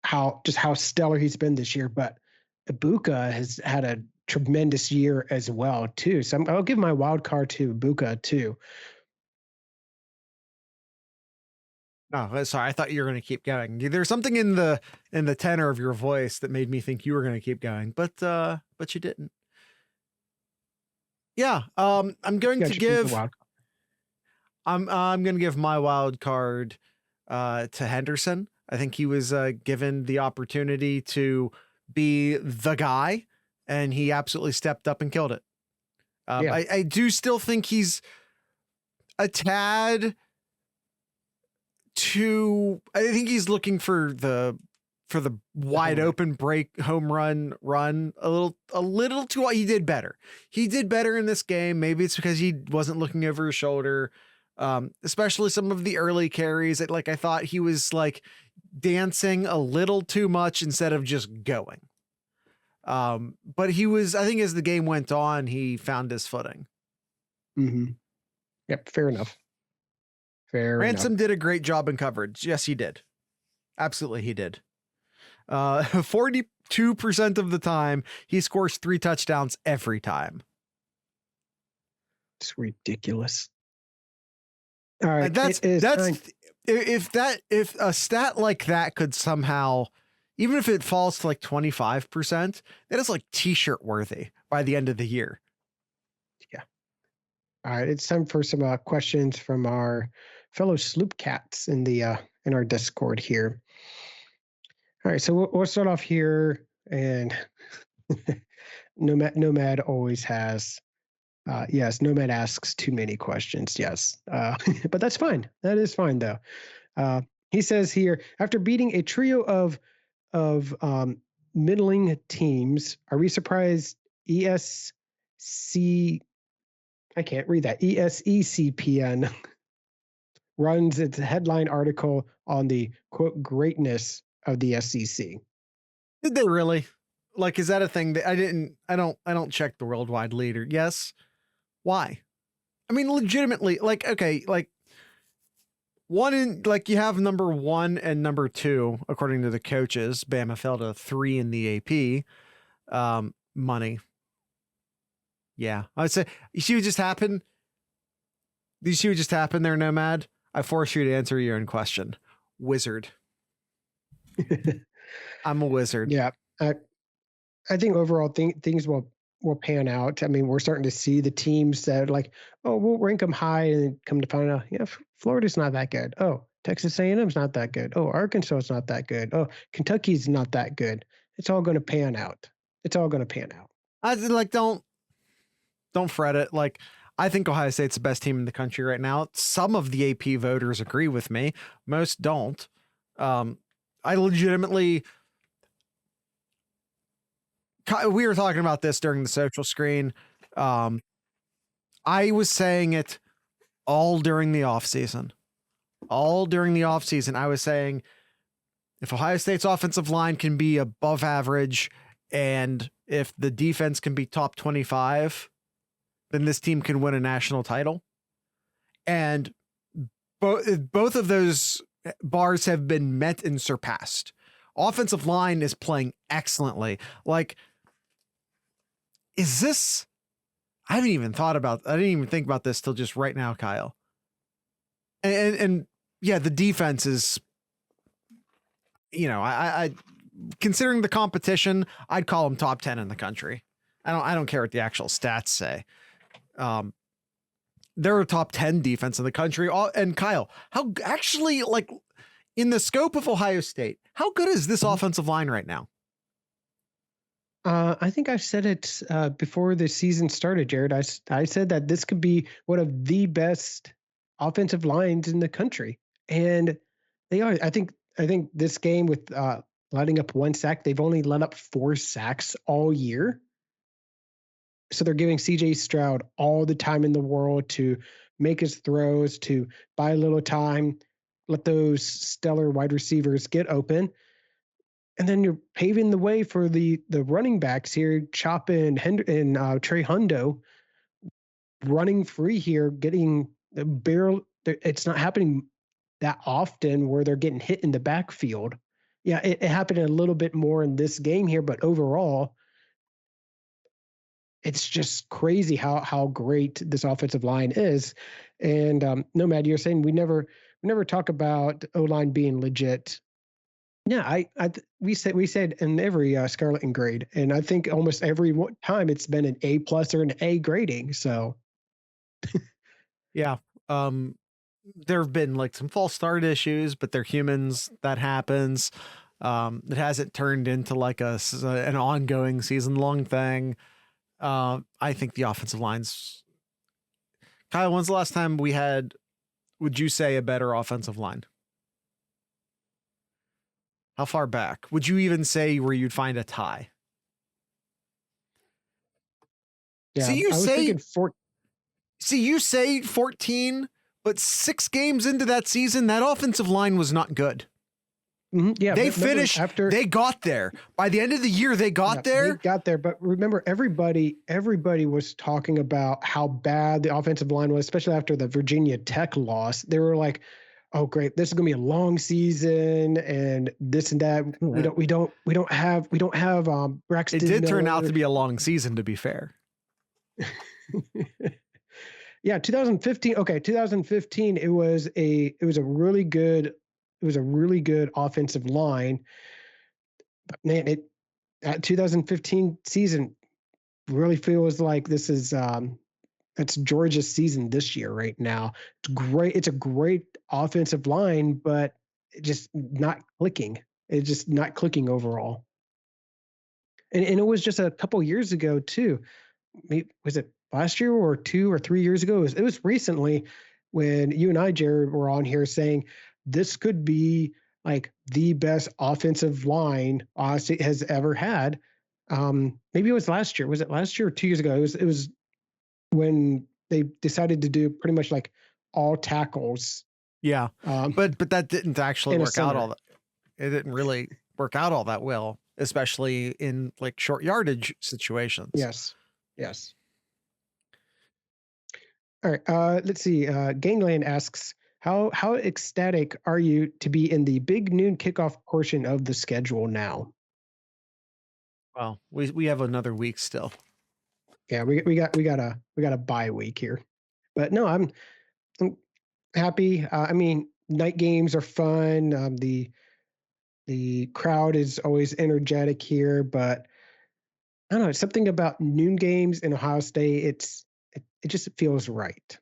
how stellar he's been this year, but Ibuka has had a tremendous year as well too. So I'll give my wild card to Ibuka too. Oh, sorry. I thought you were going to keep going. There's something in the tenor of your voice that made me think you were going to keep going, but you didn't. Yeah. I'm going to give my wild card to Henderson. I think he was given the opportunity to be the guy, and he absolutely stepped up and killed it. I do still think he's a tad too. I think he's looking for the wide open break home run a little too. He did better. He did better in this game. Maybe it's because he wasn't looking over his shoulder. Especially some of the early carries. I thought he was like dancing a little too much instead of just going. But he was, I think as the game went on, he found his footing. Mm-hmm. Yep. Fair enough. Ransom did a great job in coverage. Yes, he did. Absolutely. He did. 42% of the time he scores 3 touchdowns every time. It's ridiculous. All right. if a stat like that could somehow, even if it falls to like 25%, that is like t-shirt worthy by the end of the year. Yeah. All right. It's time for some questions from our fellow sloop cats in our Discord here. All right. So we'll start off here, and Nomad always has. Yes, Nomad asks too many questions. Yes. But that's fine. That is fine though. He says here, after beating a trio of middling teams, are we surprised I can't read that, ESECPN runs its headline article on the quote greatness of the SEC? Did they really? Like, is that a thing that I don't check the worldwide leader? Yes. Why? I mean, legitimately, like, okay, like you have number 1 and number 2, according to the coaches. Bama fell to 3 in the AP. Money. Yeah. I'd say, you see what just happened? Do you see what just happened there, Nomad? I force you to answer your own question. Wizard. I'm a wizard. Yeah. I think overall things will pan out. I mean, we're starting to see the teams that like, oh, we'll rank them high, and come to find out, yeah, Florida's not that good. Oh, Texas A&M's not that good. Oh, Arkansas is not that good. Oh, Kentucky's not that good. It's all going to pan out. It's all going to pan out. I like, don't fret it. Like, I think Ohio State's the best team in the country right now. Some of the AP voters agree with me. Most don't. I legitimately, we were talking about this during the social screen. I was saying it all during the offseason. I was saying, if Ohio State's offensive line can be above average, and if the defense can be top 25, then this team can win a national title. And both of those bars have been met and surpassed. Offensive line is playing excellently. Like, is this, I didn't even think about this till just right now, Kyle. And yeah, the defense is, I considering the competition, I'd call them top 10 in the country. I don't care what the actual stats say. They're a top 10 defense in the country. And Kyle, how actually, like, in the scope of Ohio State, how good is this offensive line right now? I think I've said it before the season started, Jared. I said that this could be one of the best offensive lines in the country, and they are. I think this game, with letting up 1 sack, they've only let up 4 sacks all year. So they're giving CJ Stroud all the time in the world to make his throws, to buy a little time, let those stellar wide receivers get open. And then you're paving the way for the running backs here, Chop and Trey Hundo, running free here, getting the barrel. It's not happening that often where they're getting hit in the backfield. Yeah, it happened a little bit more in this game here, but overall, it's just crazy how great this offensive line is. And Nomad, you're saying we never talk about O-line being legit. Yeah, we said in every Scarlet and grade, and I think almost every time it's been an A+ or an A grading. So, yeah, there have been like some false start issues, but they're humans. That happens. It hasn't turned into like an ongoing season-long thing. I think the offensive line's. Kyle, when's the last time we had, would you say, a better offensive line? How far back? Would you even say where you'd find a tie? Yeah, so you say 14, but 6 games into that season, that offensive line was not good. Mm-hmm, yeah, they finished after they got there. By the end of the year, they got there. They got there, but remember, everybody was talking about how bad the offensive line was, especially after the Virginia Tech loss. They were like, "Oh, great, this is gonna be a long season, and this and that." We don't have Braxton. It did turn out to be a long season, to be fair. Yeah, 2015. Okay, 2015. It was a really good offensive line. But man, that 2015 season really feels like this is it's Georgia's season this year right now. It's great. It's a great offensive line, but just not clicking. It's just not clicking overall. And it was just a couple years ago too. Maybe, was it last year or 2 or 3 years ago? It was recently when you and I, Jared, were on here saying this could be like the best offensive line Ohio State has ever had. Maybe it was last year. Was it last year or 2 years ago? It was when they decided to do pretty much like all tackles. Yeah, but that didn't actually in a work out center. all that. It didn't really work out all that well, especially in like short yardage situations. Yes. Yes. All right. Let's see. Gangland asks, how ecstatic are you to be in the big noon kickoff portion of the schedule now? Well, we have another week still. Yeah, we got a bye week here, but no, I'm happy. I mean, night games are fun. The crowd is always energetic here, but I don't know, something about noon games in Ohio State. It just feels right.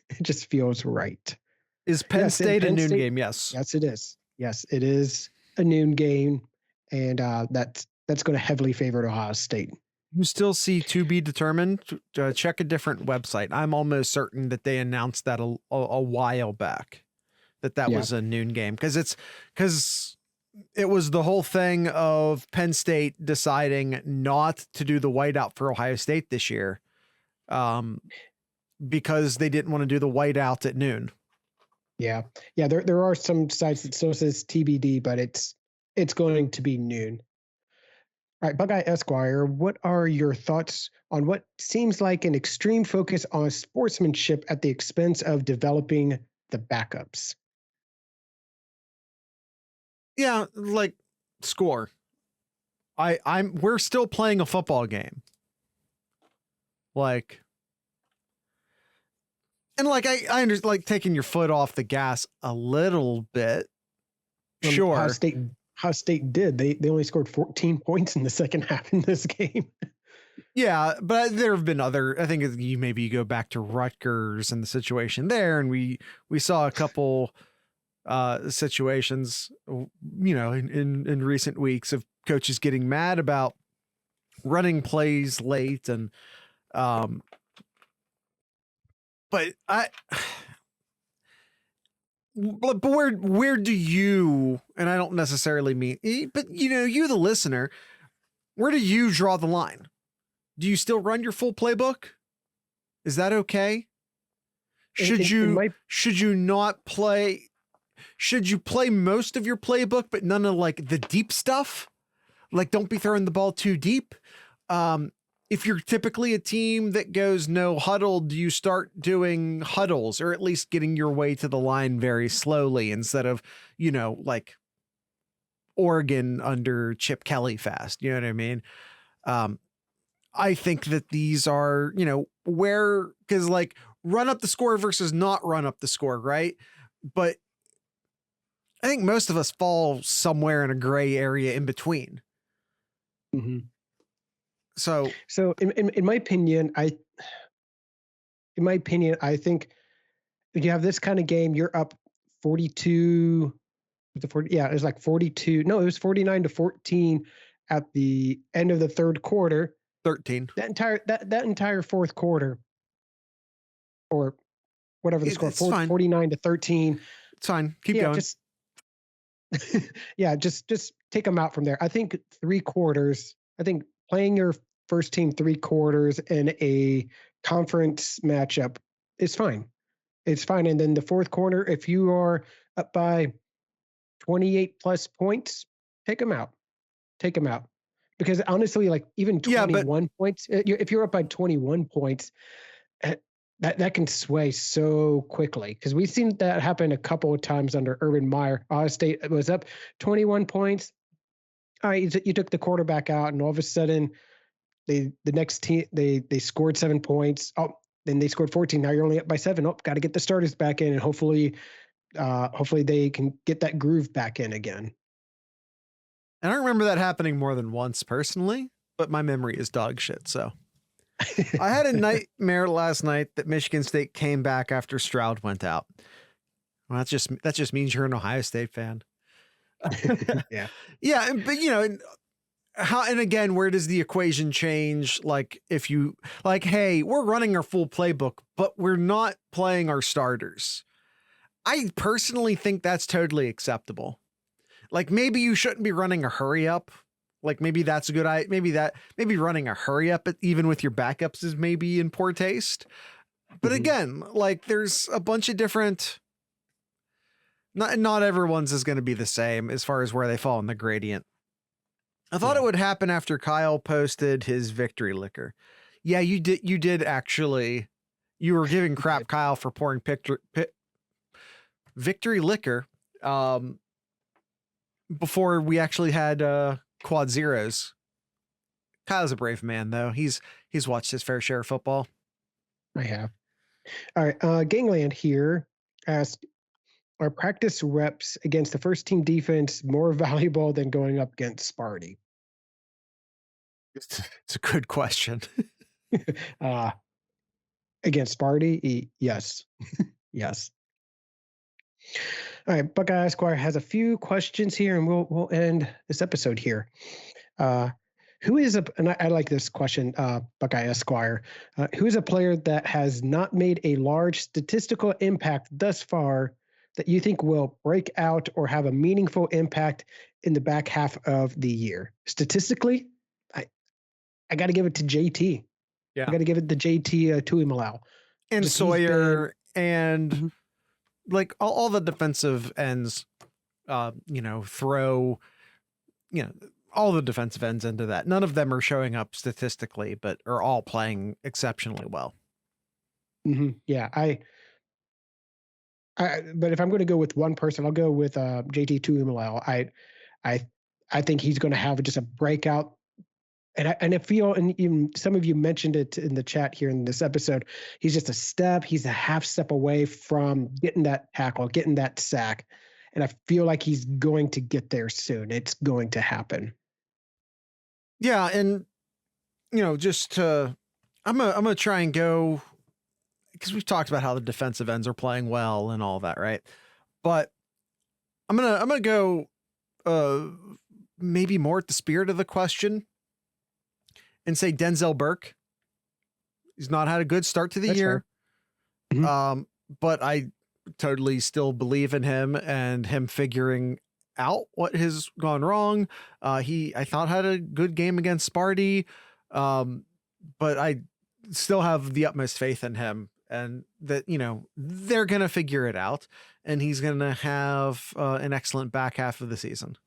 It just feels right. Is Penn Yes, and State a Penn noon State- game? Yes. Yes, it is. Yes, it is a noon game, and that's going to heavily favor Ohio State. You still see to be determined. Check a different website. I'm almost certain that they announced that a while back that Yeah. was a noon game because it was the whole thing of Penn State deciding not to do the whiteout for Ohio State this year, because they didn't want to do the whiteout at noon. Yeah. There are some sites that still says TBD, but it's going to be noon. All right, Buckeye Esquire, what are your thoughts on what seems like an extreme focus on sportsmanship at the expense of developing the backups? Yeah, like score. We're still playing a football game. Like, and like I understand, like taking your foot off the gas a little bit. Sure. Ohio State did. They only scored 14 points in the second half in this game. Yeah, but there have been other. I think you go back to Rutgers and the situation there, and we saw a couple situations, in recent weeks of coaches getting mad about running plays late, and but where do you, and I don't necessarily mean, but you the listener, where do you draw the line? Do you still run your full playbook? Is that okay? Should you not play? Should you play most of your playbook, but none of like the deep stuff? Like, don't be throwing the ball too deep. If you're typically a team that goes no huddle, do you start doing huddles, or at least getting your way to the line very slowly instead of, like Oregon under Chip Kelly fast? You know what I mean? I think that these are, because like run up the score versus not run up the score, right? But I think most of us fall somewhere in a gray area in between. Mm-hmm. So in my opinion, I think if you have this kind of game, you're up 42. It was like 42. No, it was 49-14 at the end of the third quarter. 13. That entire fourth quarter, or whatever the score, 49-13. It's fine. Keep going. Just take them out from there. I think 3 quarters. I think playing your first team 3 quarters in a conference matchup is fine. It's fine. And then the fourth quarter, if you are up by 28 plus points, take them out. Because honestly, like even 21 points, if you're up by 21 points, that can sway so quickly, because we've seen that happen a couple of times under Urban Meyer. Ohio State was up 21 points. All right, you took the quarterback out, and all of a sudden, the next team they scored 7 points. Oh, then they scored 14. Now you're only up by 7. Oh, got to get the starters back in, and hopefully they can get that groove back in again. I don't remember that happening more than once personally, but my memory is dog shit. So I had a nightmare last night that Michigan State came back after Stroud went out. Well, that just means you're an Ohio State fan. Yeah. Yeah. But and again, where does the equation change? Like if you hey, we're running our full playbook, but we're not playing our starters. I personally think that's totally acceptable. Like maybe you shouldn't be running a hurry up. Like maybe that's a good idea. Maybe running a hurry up even with your backups is maybe in poor taste. But again, like there's a bunch of different, not everyone's is going to be the same as far as where they fall in the gradient. I thought it would happen after Kyle posted his victory liquor. Yeah, you did actually. You were giving crap Kyle for pouring victory liquor before we actually had quad zeros. Kyle's a brave man, though. He's watched his fair share of football. I have. All right. Gangland here asked, are practice reps against the first team defense more valuable than going up against Sparty? It's a good question. Against Sparty? Yes. Yes. All right. Buckeye Esquire has a few questions here, and we'll end this episode here. Who is and I like this question, Buckeye Esquire. Who is a player that has not made a large statistical impact thus far that you think will break out or have a meaningful impact in the back half of the year? Statistically, I got to give it to JT. Yeah. I got to give it to JT Tuimoloau. And Sawyer and like all the defensive ends, throw, all the defensive ends into that. None of them are showing up statistically, but are all playing exceptionally well. Yeah. But if I'm going to go with one person, I'll go with JT Tuimoloau. I think he's going to have just a breakout. And I feel, and even some of you mentioned it in the chat here in this episode, he's a half step away from getting that tackle, getting that sack. And I feel like he's going to get there soon. It's going to happen. Yeah. And, I'm going to try and go, because we've talked about how the defensive ends are playing well and all that, right? But I'm going to go maybe more at the spirit of the question and say Denzel Burke. He's not had a good start to the year. But I totally still believe in him and him figuring out what has gone wrong. I thought had a good game against Sparty. But I still have the utmost faith in him and that, they're going to figure it out and he's going to have an excellent back half of the season.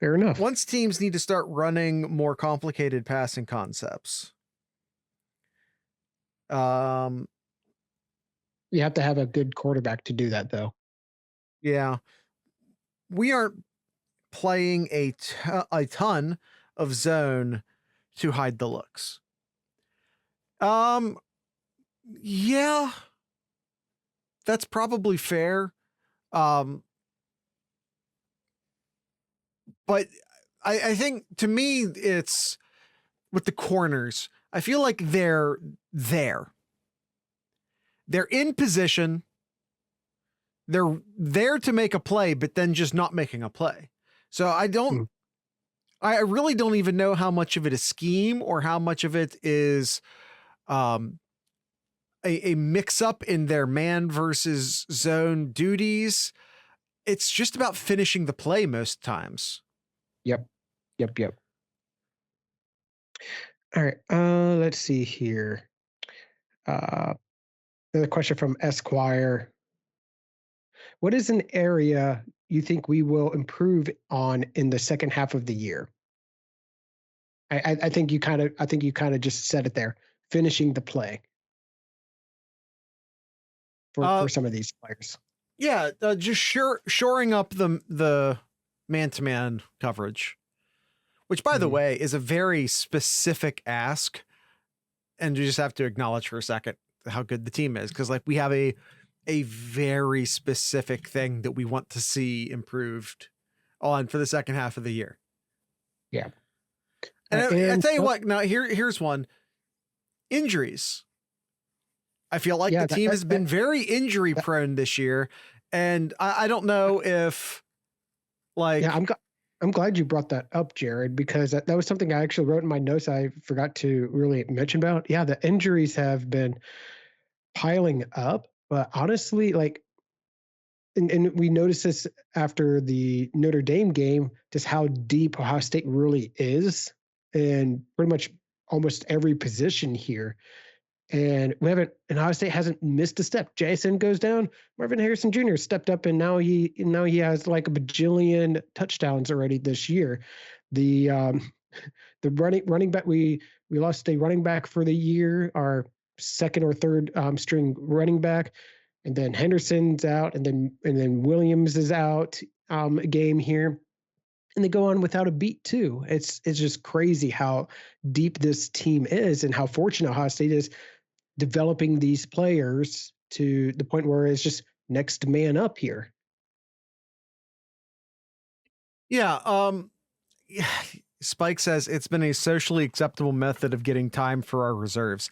Fair enough. Once teams need to start running more complicated passing concepts, you have to have a good quarterback to do that, though. Yeah. We aren't playing a ton of zone to hide the looks. Yeah, that's probably fair. But I think to me, it's with the corners. I feel like they're there. They're in position. They're there to make a play, but then just not making a play. So I really don't even know how much of it is scheme or how much of it is a mix up in their man versus zone duties. It's just about finishing the play most times. Yep. All right. Let's see here. Another question from Esquire. What is an area you think we will improve on in the second half of the year? I think you kind of just said it there. Finishing the play for some of these players. Yeah, just shoring up the man-to-man coverage, which, by the way, is a very specific ask and you just have to acknowledge for a second how good the team is, because like we have a very specific thing that we want to see improved on for the second half of the year. Yeah. And I tell you what, now here's one. Injuries. I feel like the team has been very injury prone this year, and I don't know if like. Yeah, I'm glad you brought that up, Jared, because that was something I actually wrote in my notes I forgot to really mention about. Yeah, the injuries have been piling up, but honestly, like, and we noticed this after the Notre Dame game, just how deep Ohio State really is, and pretty much almost every position here. And Ohio State hasn't missed a step. Jason goes down. Marvin Harrison Jr. stepped up, and now he has like a bajillion touchdowns already this year. The running back, we lost a running back for the year, our second or third string running back, and then Henderson's out, and then Williams is out a game here. And they go on without a beat too. It's just crazy how deep this team is, and how fortunate Ohio State is developing these players to the point where it's just next man up here. Yeah. Spike says it's been a socially acceptable method of getting time for our reserves.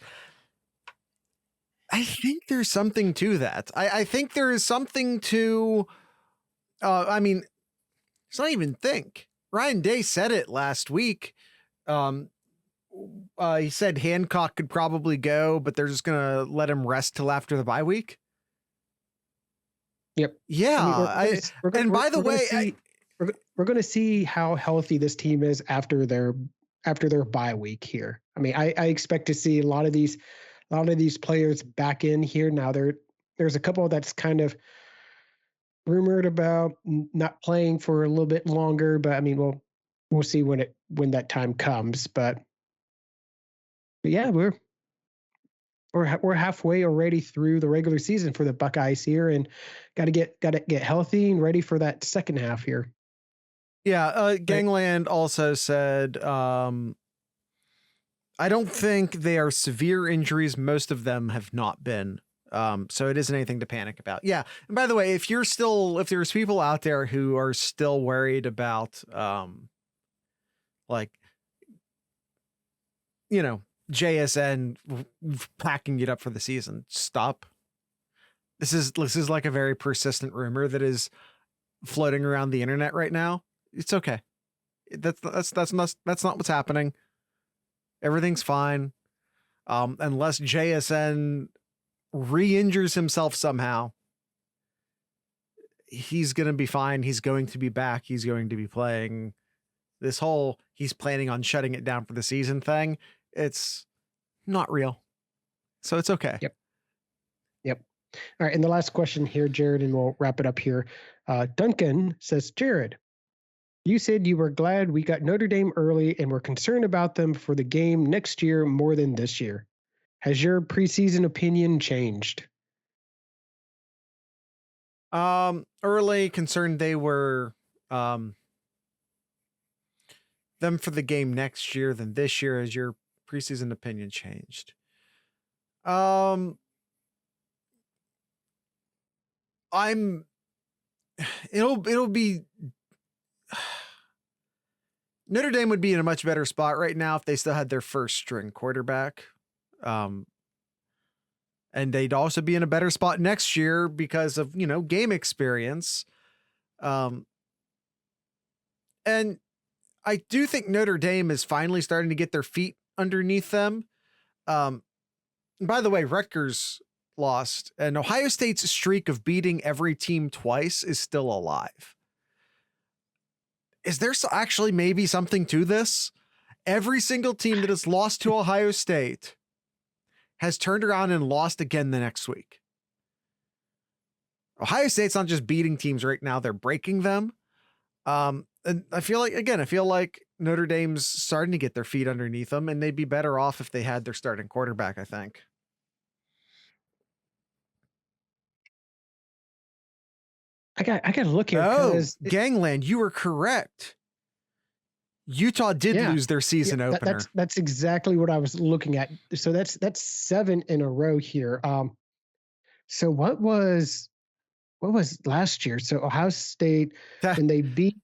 I think there's something to that. I think there is something to, I mean, it's not even think. Ryan Day said it last week. He said Hancock could probably go, but they're just going to let him rest till after the bye week. Yep. Yeah. We're going to see how healthy this team is after their bye week here. I mean, I expect to see a lot of these players back in here. Now there's a couple that's kind of rumored about not playing for a little bit longer, but I mean, we'll see when that time comes. But yeah, we're halfway already through the regular season for the Buckeyes here, and got to get healthy and ready for that second half here. Yeah, Gangland also said, I don't think they are severe injuries. Most of them have not been. So it isn't anything to panic about. Yeah. And by the way, if there's people out there who are still worried about, like, you know, JSN packing it up for the season, stop. This is like a very persistent rumor that is floating around the internet right now. It's okay. That's not what's happening. Everything's fine. Unless JSN re-injures himself somehow, he's going to be fine. He's going to be back. He's going to be playing. This whole he's planning on shutting it down for the season thing, it's not real. So it's okay. Yep. All right. And the last question here, Jared, and we'll wrap it up here. Duncan says, Jared, you said you were glad we got Notre Dame early and were concerned about them for the game next year more than this year. Has your preseason opinion changed? Early concerned they were them for the game next year than this year. Has your preseason opinion changed? It'll be Notre Dame would be in a much better spot right now if they still had their first string quarterback. And they'd also be in a better spot next year because of, game experience. And I do think Notre Dame is finally starting to get their feet underneath them. By the way, Rutgers lost, and Ohio State's streak of beating every team twice is still alive. Is there actually maybe something to this? Every single team that has lost to Ohio State has turned around and lost again the next week. Ohio State's not just beating teams right now, they're breaking them. And I feel like Notre Dame's starting to get their feet underneath them, and they'd be better off if they had their starting quarterback, I think. I got to look here. Oh, Gangland, you were correct. Utah did Yeah. lose their season opener. That's exactly what I was looking at. So that's 7 in a row here. So what was last year? So Ohio State, and they beat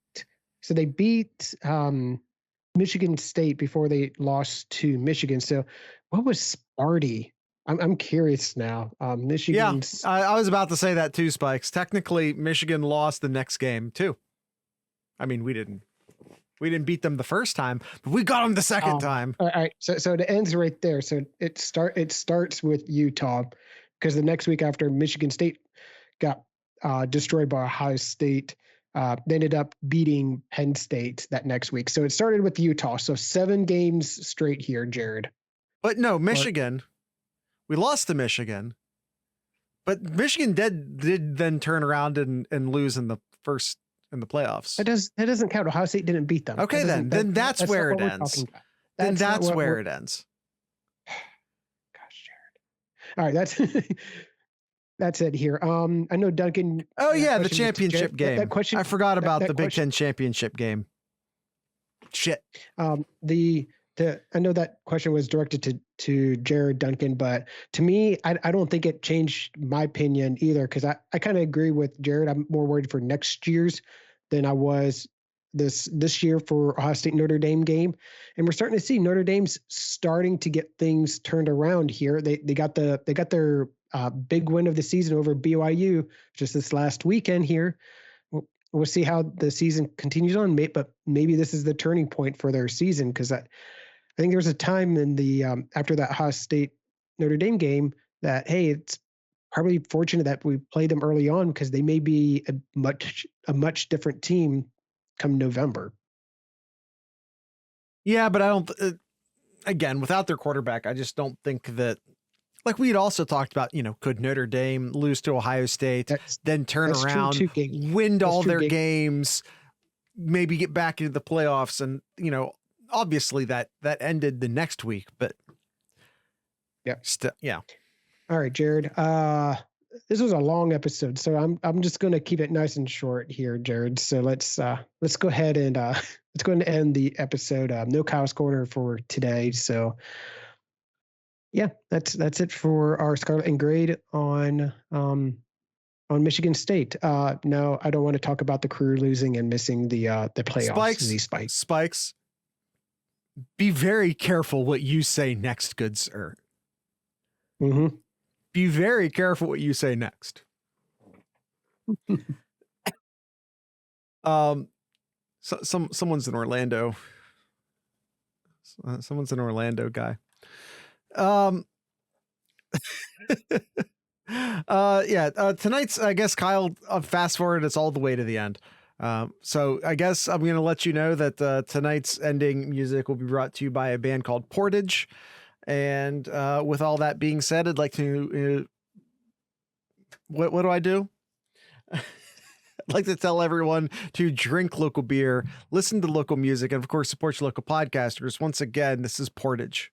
Michigan State before they lost to Michigan. So what was Sparty? I'm curious now. Michigan's. Yeah, I was about to say that too, Spikes. Technically, Michigan lost the next game too. I mean, we didn't beat them the first time, but we got them the second time. All right. So it ends right there. So it starts with Utah, because the next week after Michigan State got destroyed by Ohio State, they ended up beating Penn State that next week. So it started with Utah. So 7 games straight here, Jared. But no, Michigan. We lost to Michigan, but Michigan did then turn around and lose in the playoffs. That doesn't count. Ohio State didn't beat them. Okay, then that's where it ends. Then that's where it ends. Gosh, Jared. All right, that's it here. I know Duncan. Oh yeah, the championship game. That question. I forgot about the Big Ten championship game. Shit. I know that question was directed to Jared Duncan, but to me, I don't think it changed my opinion either, because I kind of agree with Jared. I'm more worried for next year's than I was this year for Ohio State Notre Dame game. And we're starting to see Notre Dame's starting to get things turned around here. They got their big win of the season over BYU just this last weekend here. We'll see how the season continues on, but maybe this is the turning point for their season, because I think there was a time in the after that Ohio State Notre Dame game that, hey, it's probably fortunate that we played them early on, because they may be a much different team come November. Yeah, but I don't. Again, without their quarterback, I just don't think that. Like we had also talked about, could Notre Dame lose to Ohio State, then turn around, win all their games, maybe get back into the playoffs, and obviously that ended the next week, but yeah. All right, Jared. This was a long episode, so I'm just going to keep it nice and short here, Jared. So let's go ahead and end the episode. No Kyle's Corner for today. So yeah, that's it for our Scarlet and Grade on Michigan State. No, I don't want to talk about the Crew losing and missing the playoffs. Spikes. Be very careful what you say next, good sir. Mm-hmm. Be very careful what you say next. Someone's in Orlando. Someone's an Orlando guy. Tonight's, I guess, Kyle, fast forward, it's all the way to the end. So I guess I'm going to let you know that tonight's ending music will be brought to you by a band called Portage. And with all that being said, I'd like to, what do I do? I'd like to tell everyone to drink local beer, listen to local music, and of course, support your local podcasters. Once again, this is Portage.